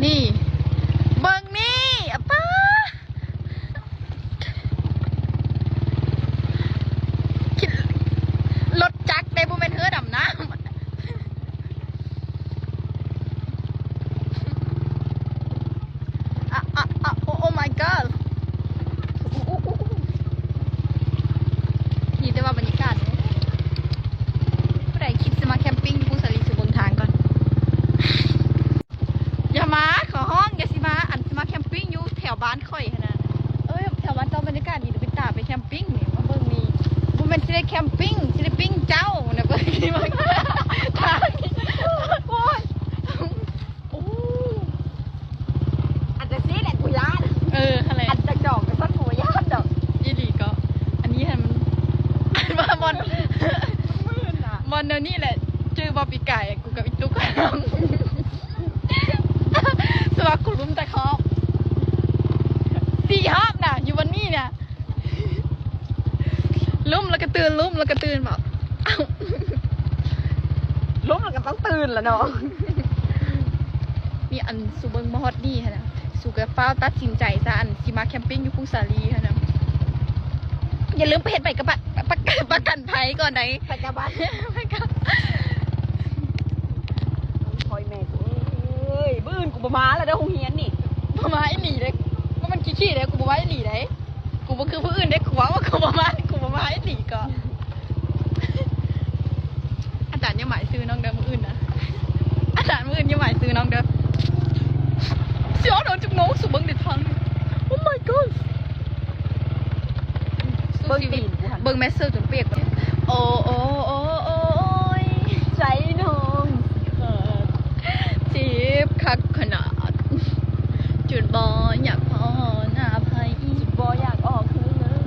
นี่เบิ่งนี่ป้ารถจักรได้บุเป็นเฮือดำน้ำโอ้ my god นี่ได้ว่าบรรยากาศผู้ใดคิดจะมาแคมปิ้งที่ภูสาลีสุบนทางก่อนอย่ามาขอห้องอย่าสิมาอันสิมาแคมปิ้งอยู่แถวบ้านค่อยนะแถวบ้านเจ้าบรรยากาศดีไปตาไปแคมปิ้งนี่มาเบิ่งนี่บุเป็นสิได้แคมปิ้งสิได้ปิ้งเจ้าเนี่ยเบิ่งนี่มันทางโอ้ยโอ้อันจะซีแหละกูย่านอะไรอันจะดอกกับต้นหัวย่านดอกอีหลีก็อันนี้มันมาบอลบอลเดี๋ยวนี้แหละชื่อบอปีไก่กูกับอีตุ๊กสวัสดิ์กูลุ้มแต่คอบ4 รอบน่ะอยู่วันนี้เนี่ยลุ่มแล้วก็ตื่นลุ่มแล้วก็ตื่นแบบล้มแล้วก็ต้องตื่นแล้วเนาะมีอันสูเบิงมอฮอดนี่ค่ะนะสูกับฟ้าตัดสินใจซะอันสิมาแคมปิ้งอยู่ภูสาลีค่ะนะอย่าลืมไปเห็นไปกับประกันภัยก่อนไหนไปกับบ้านคอยแม่กูบื้นกูประมาแล้วเด้อหงเฮียนนี่ประมาไอ้หลีเลยก็มันขี้เลยกูประมาไอ้หลีเลยกูบ่คือผู้อื่นได้ขวาว่ากูประมาไอ้หลีก็อาจารย์ยังหมายซื้อน้องเดิมมืออื่นนะอาจารย์มืออื่นยังหมายซื้อน้องเดิมเสียวโดนจุกโน้สุบังเด็ดทางโอ้ my god เบิ้งตีนกูหันเบิ้งแมสเซอร์จนเปียกโอ้ยใจน้องจีบคักขนาดจุดบออยากพอหน้าภัยจุดบออยากออกคือเลย